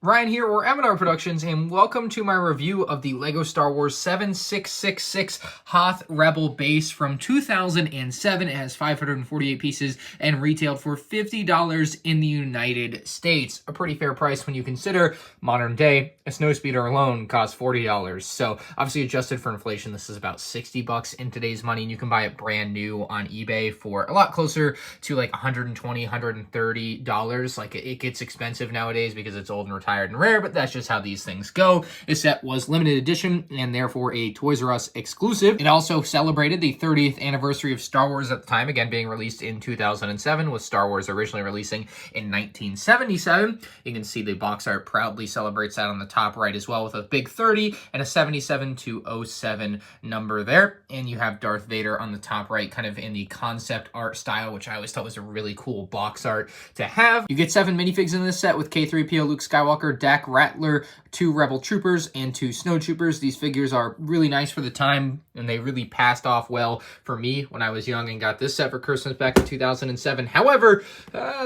Ryan here, or M&R Productions, and welcome to my review of the LEGO Star Wars 7666 Hoth Rebel Base from 2007. It has 548 pieces and retailed for $50 in the United States. A pretty fair price when you consider modern day. A Snowspeeder alone costs $40. So obviously adjusted for inflation, this is about $60 in today's money, and you can buy it brand new on eBay for a lot closer to like $120, $130. Like it gets expensive nowadays because it's old and retired and rare, but that's just how these things go. This set was limited edition and therefore a Toys R Us exclusive. It also celebrated the 30th anniversary of Star Wars at the time, again being released in 2007, with Star Wars originally releasing in 1977. You can see the box art proudly celebrates that on the top right as well, with a big 30 and a 77 to 07 number there. And you have Darth Vader on the top right, kind of in the concept art style, which I always thought was a really cool box art to have. You get 7 minifigs in this set with K-3PO, Luke Skywalker, Dak Rattler, 2 Rebel Troopers, and 2 Snow Troopers. These figures are really nice for the time, and they really passed off well for me when I was young and got this set for Christmas back in 2007. However,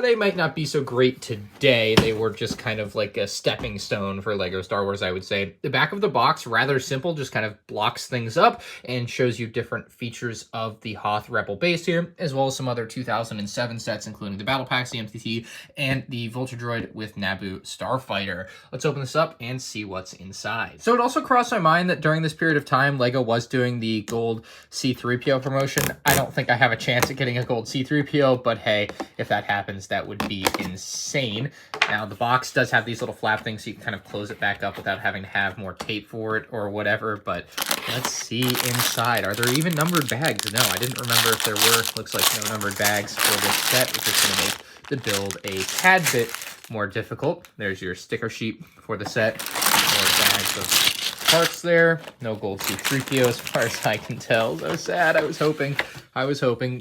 they might not be so great today. They were just kind of like a stepping stone for LEGO Star Wars, I would say. The back of the box, rather simple, just kind of blocks things up and shows you different features of the Hoth Rebel Base here, as well as some other 2007 sets, including the Battle Packs, the MTT, and the Vulture Droid with Naboo Starfighter. Let's open this up and see what's inside. So it also crossed my mind that during this period of time, LEGO was doing the gold C-3PO promotion. I don't think I have a chance at getting a gold C-3PO, but hey, if that happens, that would be insane. Now, the box does have these little flap things, so you can kind of close it back up without having to have more tape for it or whatever, but let's see inside. Are there even numbered bags? No, I didn't remember if there were. Looks like no numbered bags for this set, which is going to make the build a tad bit more difficult. There's your sticker sheet for the set. More bags of parts there. No gold C-3PO as far as I can tell. So sad. I was hoping.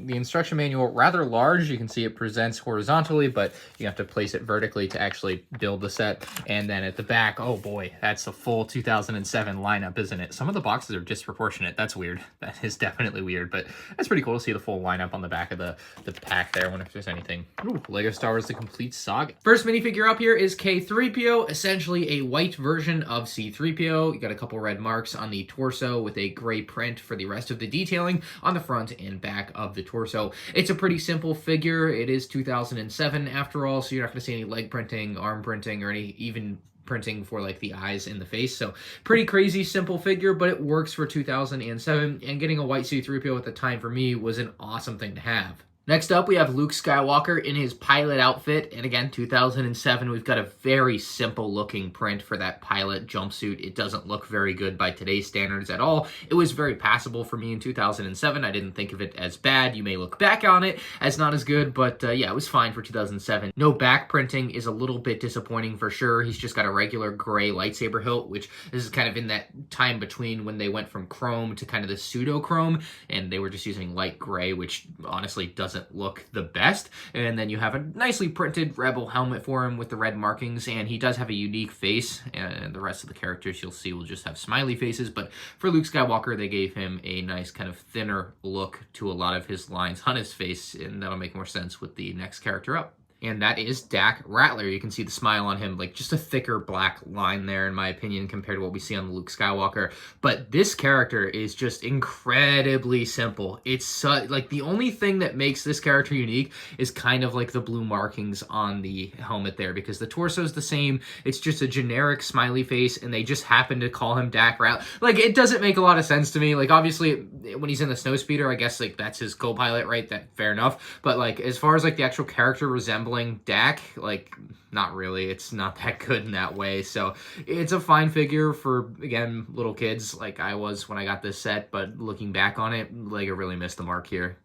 The instruction manual, rather large. You can see it presents horizontally, but you have to place it vertically to actually build the set. And then at the back, oh boy, that's the full 2007 lineup, isn't it? Some of the boxes are disproportionate. That's weird. That is definitely weird, but that's pretty cool to see the full lineup on the back of the pack there. I wonder if there's anything. Ooh, LEGO Star Wars The Complete Saga. First minifigure up here is K-3PO, essentially a white version of C-3PO. You got a couple red marks on the torso with a gray print for the rest of the detailing on the front and back of the torso. It's a pretty simple figure. It is 2007 after all, so you're not going to see any leg printing, arm printing, or any even printing for like the eyes and the face. So pretty crazy simple figure, but it works for 2007, and getting a white C-3PO at the time for me was an awesome thing to have. Next up, we have Luke Skywalker in his pilot outfit, and again, 2007, we've got a very simple looking print for that pilot jumpsuit. It doesn't look very good by today's standards at all. It was very passable for me in 2007. I didn't think of it as bad. You may look back on it as not as good, but yeah, it was fine for 2007. No back printing is a little bit disappointing for sure. He's just got a regular gray lightsaber hilt, which this is kind of in that time between when they went from chrome to kind of the pseudo chrome, and they were just using light gray, which honestly doesn't look the best. And then you have a nicely printed Rebel helmet for him with the red markings, and he does have a unique face, and the rest of the characters you'll see will just have smiley faces, but for Luke Skywalker they gave him a nice kind of thinner look to a lot of his lines on his face, and that'll make more sense with the next character up. And that is Dak Rattler. You can see the smile on him, like just a thicker black line there, in my opinion, compared to what we see on Luke Skywalker. But this character is just incredibly simple. It's like the only thing that makes this character unique is kind of like the blue markings on the helmet there, because the torso is the same. It's just a generic smiley face, and they just happen to call him Dak Rattler. Like, it doesn't make a lot of sense to me. Like, obviously, when he's in the Snowspeeder, I guess like that's his co-pilot, right? That fair enough. But like, as far as like the actual character resembling Dak, like, not really. It's not that good in that way. So it's a fine figure for, again, little kids like I was when I got this set, but looking back on it, LEGO really missed the mark here.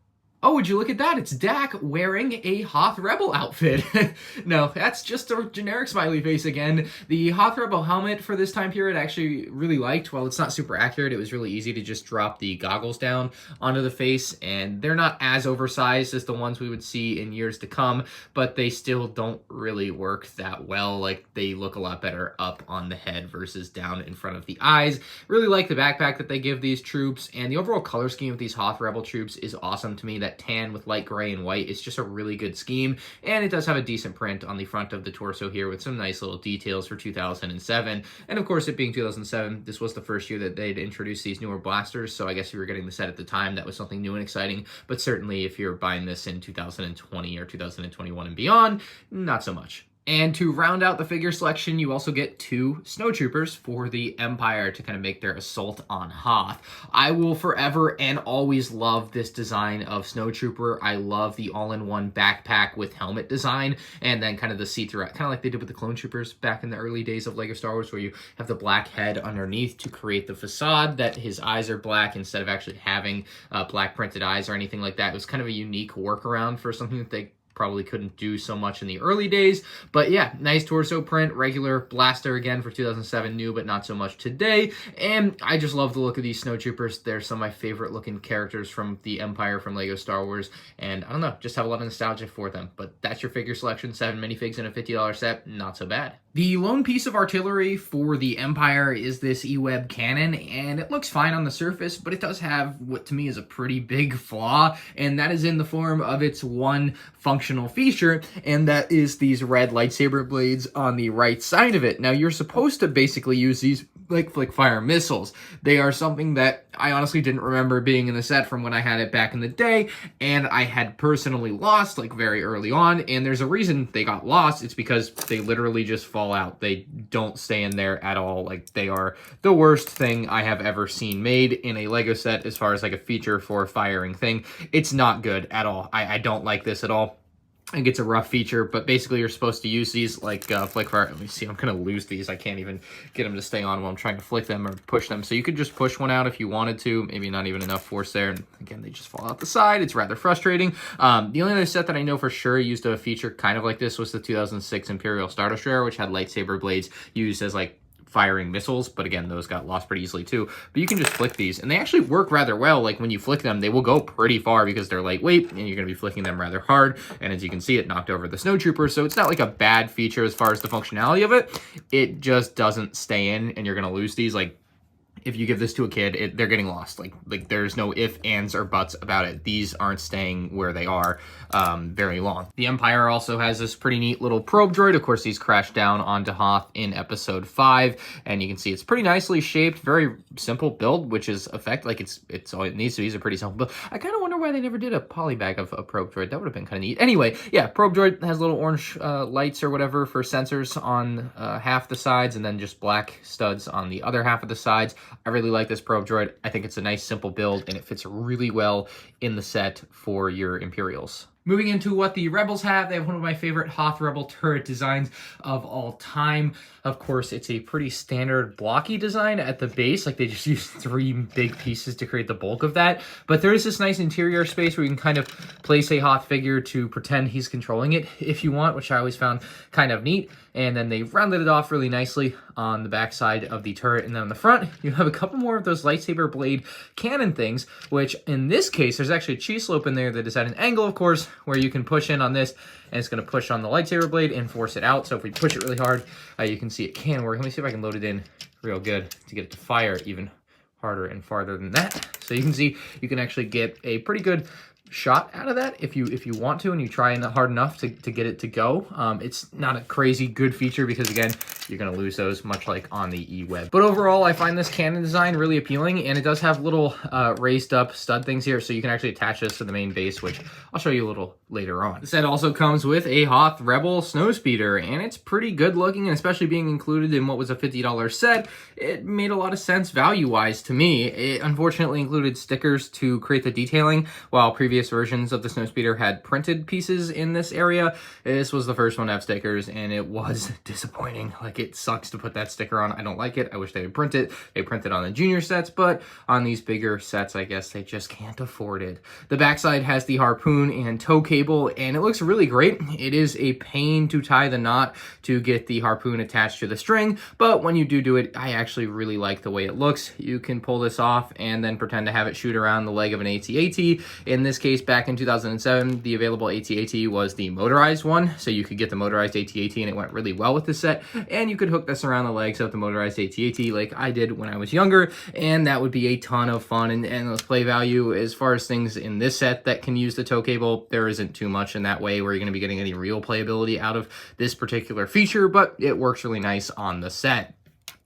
Oh, would you look at that? It's Dak wearing a Hoth Rebel outfit. No, that's just a generic smiley face again. The Hoth Rebel helmet for this time period I actually really liked. While it's not super accurate, it was really easy to just drop the goggles down onto the face, and they're not as oversized as the ones we would see in years to come, but they still don't really work that well. Like, they look a lot better up on the head versus down in front of the eyes. Really like the backpack that they give these troops, and the overall color scheme of these Hoth Rebel troops is awesome to me. That that tan with light gray and white. It's just a really good scheme, and it does have a decent print on the front of the torso here with some nice little details for 2007. And of course, it being 2007, this was the first year that they'd introduced these newer blasters, so I guess if you were getting the set at the time, that was something new and exciting. But certainly if you're buying this in 2020 or 2021 and beyond, not so much. And to round out the figure selection, you also get 2 snowtroopers for the Empire to kind of make their assault on Hoth. I will forever and always love this design of snowtrooper. I love the all-in-one backpack with helmet design, and then kind of the see-through, kind of like they did with the clone troopers back in the early days of LEGO Star Wars, where you have the black head underneath to create the facade that his eyes are black instead of actually having black printed eyes or anything like that. It was kind of a unique workaround for something that they probably couldn't do so much in the early days. But yeah, nice torso print, regular blaster again for 2007, new but not so much today. And I just love the look of these snowtroopers. They're some of my favorite looking characters from the Empire from LEGO Star Wars, and I don't know, just have a lot of nostalgia for them. But that's your figure selection, 7 minifigs in a $50 set, not so bad. The lone piece of artillery for the Empire is this E-Web cannon, and it looks fine on the surface, but it does have what to me is a pretty big flaw, and that is in the form of its one functional feature, and that is these red lightsaber blades on the right side of it. Now, you're supposed to basically use these like flick fire missiles. They are something that I honestly didn't remember being in the set from when I had it back in the day, and I had personally lost like very early on, and there's a reason they got lost. It's because they literally just fall out. They don't stay in there at all. Like, they are the worst thing I have ever seen made in a LEGO set as far as like a feature for a firing thing. It's not good at all. I don't like this at all. I think it's a rough feature, but basically you're supposed to use these like flick fire. Let me see, I'm gonna lose these. I can't even get them to stay on while I'm trying to flick them or push them. So you could just push one out if you wanted to, maybe not even enough force there. And again, they just fall out the side. It's rather frustrating. The only other set that I know for sure used a feature kind of like this was the 2006 Imperial Star Destroyer, which had lightsaber blades used as like firing missiles, but again, those got lost pretty easily too. But you can just flick these, and they actually work rather well. Like, when you flick them, they will go pretty far because they're lightweight, and you're going to be flicking them rather hard. And as you can see, it knocked over the snowtrooper, so it's not like a bad feature as far as the functionality of it. It just doesn't stay in, and you're going to lose these. Like, if you give this to a kid, they're getting lost. Like there's no ifs, ands, or buts about it. These aren't staying where they are very long. The Empire also has this pretty neat little probe droid. Of course, these crashed down onto Hoth in episode 5, and you can see it's pretty nicely shaped, very simple build, which is like it's all it needs to be. It's a pretty simple build. I kind of wonder why they never did a polybag of a probe droid. That would have been kind of neat. Anyway, yeah, probe droid has little orange lights or whatever for sensors on half the sides, and then just black studs on the other half of the sides. I really like this probe droid. I think it's a nice, simple build, and it fits really well in the set for your Imperials. Moving into what the Rebels have, they have one of my favorite Hoth Rebel Turret designs of all time. Of course, it's a pretty standard blocky design at the base. Like, they just use 3 big pieces to create the bulk of that. But there is this nice interior space where you can kind of place a Hoth figure to pretend he's controlling it if you want, which I always found kind of neat. And then they rounded it off really nicely on the back side of the turret. And then on the front, you have a couple more of those lightsaber blade cannon things, which in this case, there's actually a cheese slope in there that is at an angle, of course, where you can push in on this, and it's going to push on the lightsaber blade and force it out. So if we push it really hard, you can see it can work. Let me see if I can load it in real good to get it to fire even harder and farther than that. So you can see you can actually get a pretty good shot out of that if you want to, and you try hard enough to get it to go. It's not a crazy good feature because, again, you're going to lose those, much like on the E-Web. But overall, I find this cannon design really appealing, and it does have little raised up stud things here, so you can actually attach this to the main base, which I'll show you a little later on. The set also comes with a Hoth Rebel Snowspeeder, and it's pretty good looking, and especially being included in what was a $50 set, it made a lot of sense value-wise to me. It unfortunately included stickers to create the detailing, while previous versions of the Snowspeeder had printed pieces in this area. This was the first one to have stickers, and it was disappointing. Like, it sucks to put that sticker on. I don't like it. I wish they would print it. They print it on the junior sets, but on these bigger sets, I guess they just can't afford it. The backside has the harpoon and tow cable, and it looks really great. It is a pain to tie the knot to get the harpoon attached to the string, but when you do it, I actually really like the way it looks. You can pull this off and then pretend to have it shoot around the leg of an AT-AT. In this case, back in 2007, the available AT-AT was the motorized one, so you could get the motorized AT-AT, and it went really well with the set. And and you could hook this around the legs of the motorized AT-AT like I did when I was younger, and that would be a ton of fun and endless play value. As far as things in this set that can use the tow cable, there isn't too much in that way where you're going to be getting any real playability out of this particular feature, but it works really nice on the set.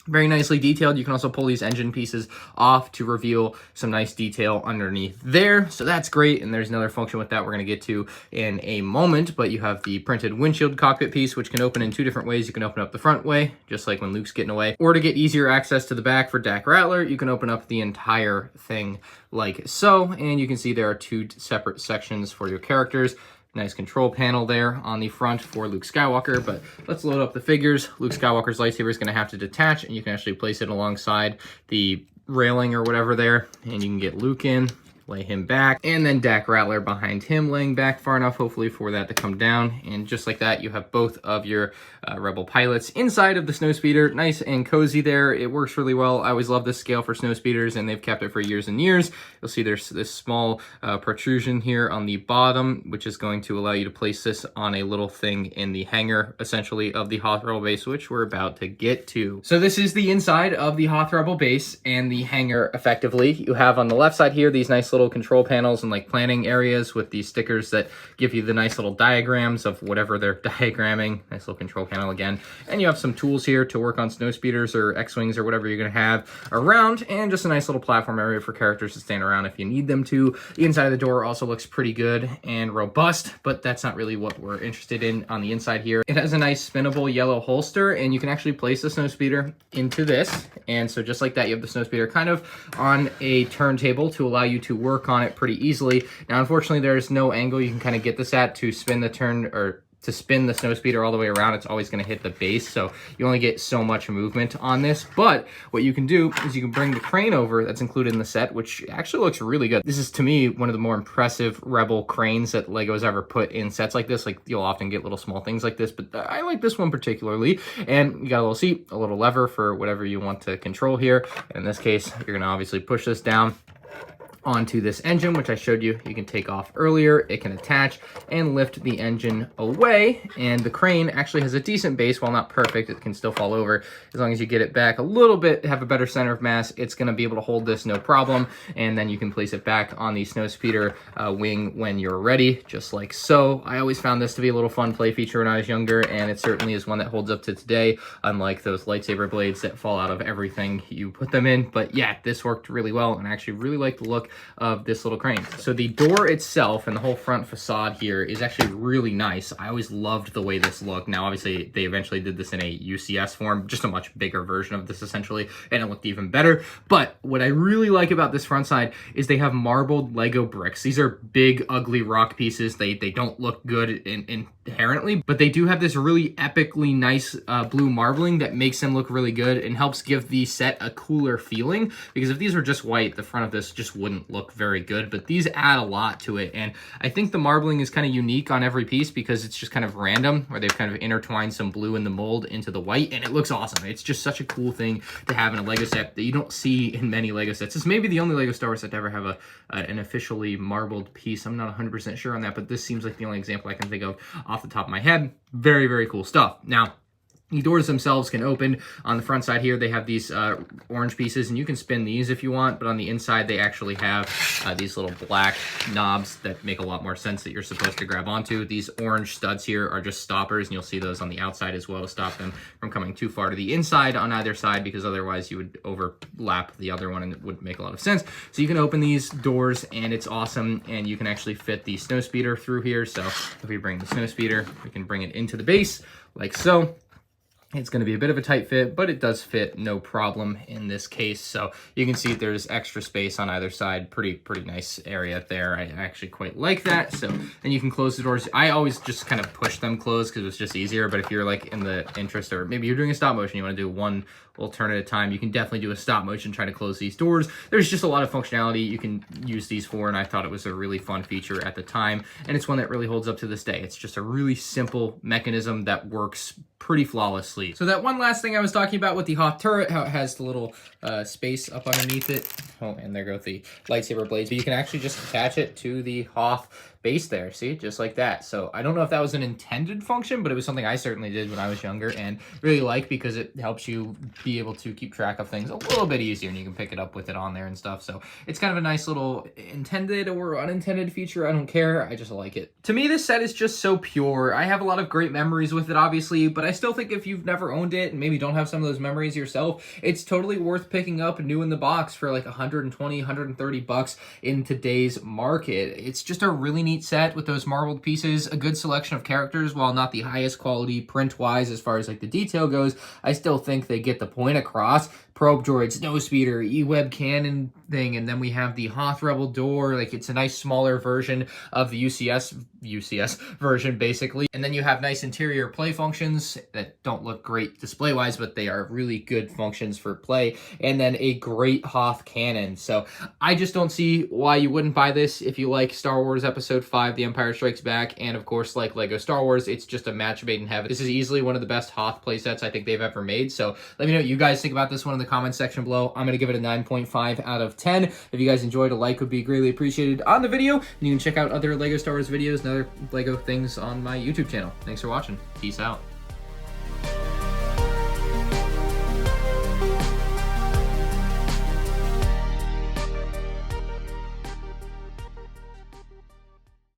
Very nicely detailed. You can also pull these engine pieces off to reveal some nice detail underneath there. So that's great. And there's another function with that we're going to get to in a moment. But you have the printed windshield cockpit piece, which can open in two different ways. You can open up the front way, just like when Luke's getting away. Or to get easier access to the back for Dak Rattler, you can open up the entire thing like so. And you can see there are two separate sections for your characters. Nice control panel there on the front for Luke Skywalker, but let's load up the figures. Luke Skywalker's lightsaber is going to have to detach, and you can actually place it alongside the railing or whatever there, and you can get Luke in, lay him back, and then Dak Rattler behind him, laying back far enough, hopefully, for that to come down. And just like that, you have both of your Rebel pilots inside of the Snowspeeder. Nice and cozy there. It works really well. I always love this scale for Snowspeeders, and they've kept it for years and years. You'll see there's this small protrusion here on the bottom, which is going to allow you to place this on a little thing in the hangar, essentially, of the Hoth Rebel Base, which we're about to get to. So this is the inside of the Hoth Rebel Base and the hangar, effectively. You have on the left side here these nice little control panels and like planning areas with these stickers that give you the nice little diagrams of whatever they're diagramming. Nice little control panel again. And you have some tools here to work on Snowspeeders or X-Wings or whatever you're going to have around, and just a nice little platform area for characters to stand around if you need them to. The inside of the door also looks pretty good and robust, but that's not really what we're interested in on the inside here. It has a nice spinnable yellow holster, and you can actually place the Snowspeeder into this. And so just like that, you have the Snowspeeder kind of on a turntable to allow you to work on it pretty easily. Now, unfortunately, there's no angle you can kind of get this at to spin the turn, or to spin the Snowspeeder all the way around. It's always going to hit the base, so you only get so much movement on this. But what you can do is you can bring the crane over that's included in the set, which actually looks really good. This is, to me, one of the more impressive Rebel cranes that LEGO's ever put in sets like this. Like, you'll often get little small things like this, but I like this one particularly. And you got a little seat, a little lever for whatever you want to control here. In this case, you're going to obviously push this down onto this engine, which I showed you can take off earlier. It can attach and lift the engine away, and the crane actually has a decent base. While not perfect, it can still fall over. As long as you get it back a little bit, have a better center of mass, it's going to be able to hold this no problem, and then you can place it back on the Snowspeeder wing when you're ready, just like so. I always found this to be a little fun play feature when I was younger, and it certainly is one that holds up to today, unlike those lightsaber blades that fall out of everything you put them in. But yeah, this worked really well, and I actually really like the look of this little crane. So the door itself and the whole front facade here is actually really nice. I always loved the way this looked. Now, obviously, they eventually did this in a UCS form, just a much bigger version of this, essentially, and it looked even better. But what I really like about this front side is they have marbled Lego bricks. These are big, ugly rock pieces. They don't look good inherently, but they do have this really epically nice blue marbling that makes them look really good and helps give the set a cooler feeling, because if these were just white, the front of this just wouldn't look very good, but these add a lot to it. And I think the marbling is kind of unique on every piece because it's just kind of random, where they've kind of intertwined some blue in the mold into the white, and it looks awesome. It's just such a cool thing to have in a Lego set that you don't see in many Lego sets. It's maybe the only Lego Star Wars set to ever have an officially marbled piece. I'm not 100% sure on that, but this seems like the only example I can think of off the top of my head. Very, very cool stuff. Now, the doors themselves can open. On the front side here, they have these orange pieces, and you can spin these if you want, but on the inside, they actually have these little black knobs that make a lot more sense that you're supposed to grab onto. These orange studs here are just stoppers, and you'll see those on the outside as well to stop them from coming too far to the inside on either side, because otherwise you would overlap the other one, and it wouldn't make a lot of sense. So you can open these doors, and it's awesome, and you can actually fit the Snowspeeder through here. So if we bring the Snowspeeder, we can bring it into the base like so. It's going to be a bit of a tight fit, but it does fit no problem in this case. So you can see there's extra space on either side. Pretty nice area there. I actually quite like that. So then you can close the doors. I always just kind of push them closed because it's just easier. But if you're like in the interest, or maybe you're doing a stop motion, you want to do one little turn at a time, you can definitely do a stop motion trying to close these doors. There's just a lot of functionality you can use these for, and I thought it was a really fun feature at the time, and it's one that really holds up to this day. It's just a really simple mechanism that works pretty flawlessly. So that one last thing I was talking about with the Hoth turret, how it has the little space up underneath it. Oh, and there go the lightsaber blades. But you can actually just attach it to the Hoth base there, see, just like that. So I don't know if that was an intended function, but it was something I certainly did when I was younger and really like, because it helps you be able to keep track of things a little bit easier, and you can pick it up with it on there and stuff. So it's kind of a nice little intended or unintended feature. I don't care, I just like it. To me, this set is just so pure. I have a lot of great memories with it, obviously, but I still think if you've never owned it and maybe don't have some of those memories yourself, it's totally worth picking up new in the box for like 120, 130 bucks in today's market. It's just a really neat set with those marbled pieces, a good selection of characters. While not the highest quality print-wise as far as like the detail goes, I still think they get the point across. Probe droid, Snowspeeder, E-web cannon thing, and then we have the Hoth Rebel door. Like, it's a nice smaller version of the UCS version, basically. And then you have nice interior play functions that don't look great display-wise, but they are really good functions for play. And then a great Hoth cannon. So I just don't see why you wouldn't buy this if you like Star Wars Episode 5, The Empire Strikes Back, and of course, like Lego Star Wars. It's just a match made in heaven. This is easily one of the best Hoth playsets I think they've ever made. So let me know what you guys think about this one in the comments section below. I'm going to give it a 9.5 out of 10. If you guys enjoyed, a like would be greatly appreciated on the video. And you can check out other Lego Star Wars videos and other Lego things on my YouTube channel. Thanks for watching. Peace out.